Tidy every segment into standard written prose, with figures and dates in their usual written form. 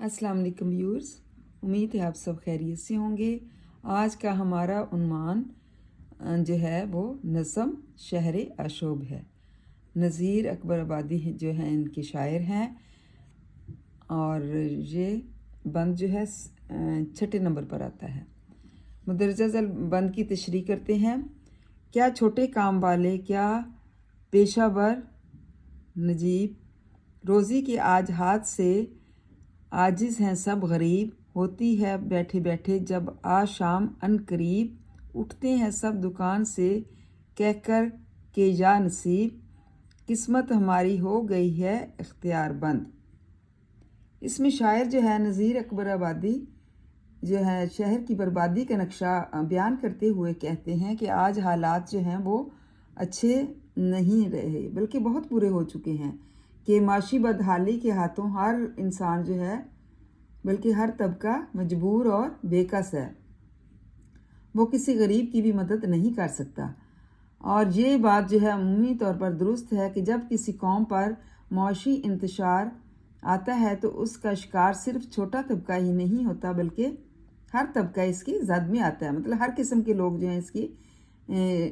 अस्सलाम वालेकुम व्यूअर्स, उम्मीद है आप सब खैरियत से होंगे। आज का हमारा उन्वान जो है वो नज़म शहर आशोब है। नज़ीर अकबर आबादी जो हैं इनके शायर हैं और ये बंद जो है 6 नंबर पर आता है। मुदरजा ज़ल बंद की तशरीह करते हैं। क्या छोटे काम वाले, क्या पेशावर नजीब, रोज़ी के आज हाथ से आजिज़ हैं सब गरीब, होती है बैठे बैठे जब आ शाम अन करीब, उठते हैं सब दुकान से कहकर के या नसीब, किस्मत हमारी हो गई है इख्तियार बंद। इसमें शायर जो है नज़ीर अकबर आबादी जो है शहर की बर्बादी का नक्शा बयान करते हुए कहते हैं कि आज हालात जो हैं वो अच्छे नहीं रहे बल्कि बहुत बुरे हो चुके हैं कि माशी बदहाली के हाथों हर इंसान जो है बल्कि हर तबका मजबूर और बेकस है, वो किसी गरीब की भी मदद नहीं कर सकता। और ये बात जो है अमूमी तौर पर दुरुस्त है कि जब किसी कौम पर मौशी इंतशार आता है तो उसका शिकार सिर्फ छोटा तबका ही नहीं होता बल्कि हर तबका इसकी जद में आता है। मतलब हर किस्म के लोग जो हैं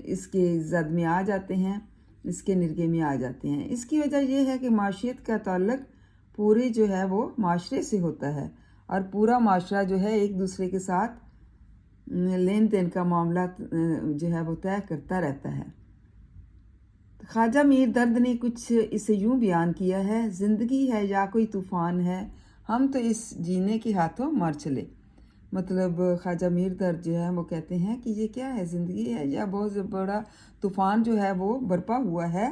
इसके जद में आ जाते हैं, इसके निर्गे में आ जाते हैं। इसकी वजह यह है कि माशियत का ताल्लुक पूरे जो है वो माशरे से होता है और पूरा माशरा जो है एक दूसरे के साथ लेन देन का मामला जो है वो तय करता रहता है। ख्वाजा मीर दर्द ने कुछ इसे यूं बयान किया है, ज़िंदगी है या कोई तूफ़ान है, हम तो इस जीने के हाथों मर चले। मतलब ख्वाजा मीर दर्द जो है वो कहते हैं कि ये क्या है, ज़िंदगी है या बहुत बड़ा तूफ़ान जो है वो बरपा हुआ है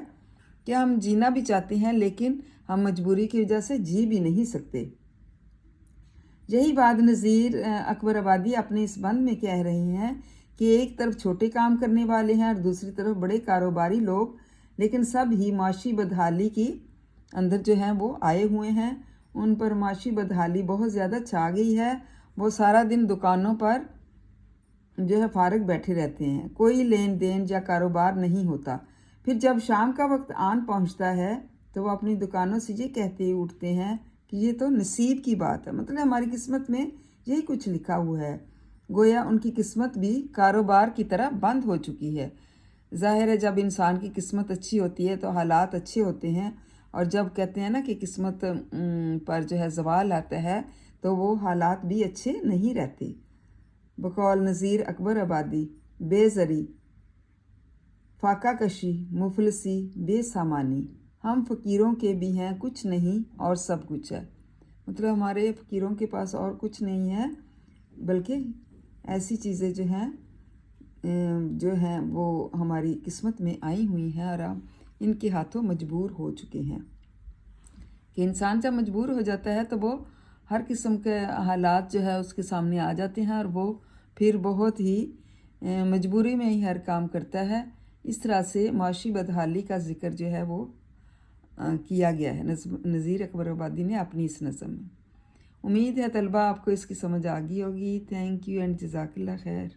कि हम जीना भी चाहते हैं लेकिन हम मजबूरी की वजह से जी भी नहीं सकते। यही बात नज़ीर अकबर आबादी अपने इस बंद में कह रहे हैं कि एक तरफ छोटे काम करने वाले हैं और दूसरी तरफ बड़े कारोबारी लोग, लेकिन सब ही माशी बदहाली की अंदर जो हैं वो आए हुए हैं। उन पर माशी बदहाली बहुत ज़्यादा छा गई है। वो सारा दिन दुकानों पर जो है फारग बैठे रहते हैं, कोई लेन देन या कारोबार नहीं होता। फिर जब शाम का वक्त आन पहुंचता है तो वो अपनी दुकानों से ये कहते उठते हैं कि ये तो नसीब की बात है, मतलब हमारी किस्मत में यही कुछ लिखा हुआ है। गोया उनकी किस्मत भी कारोबार की तरह बंद हो चुकी है। ज़ाहिर है जब इंसान की किस्मत अच्छी होती है तो हालात अच्छे होते हैं, और जब कहते हैं ना कि किस्मत पर जो है ज़वाल आता है तो वो हालात भी अच्छे नहीं रहते। बकौल नज़ीर अकबर आबादी, बेज़री, फाका कशी, मुफलसी, बेसामानी, हम फ़कीरों के भी हैं कुछ नहीं और सब कुछ है। मतलब हमारे फ़कीरों के पास और कुछ नहीं है बल्कि ऐसी चीज़ें जो हैं वो हमारी किस्मत में आई हुई हैं और हम इनके हाथों मजबूर हो चुके हैं। कि इंसान जब मजबूर हो जाता है तो वो हर किस्म के हालात जो है उसके सामने आ जाते हैं और वो फिर बहुत ही मजबूरी में ही हर काम करता है। इस तरह से माशी बदहाली का ज़िक्र जो है वो किया गया है नज़ीर अकबर आबादी ने अपनी इस नज़म में। उम्मीद है तलबा आपको इसकी समझ आ गई होगी। थैंक यू एंड जज़ाकल्लाह खैर।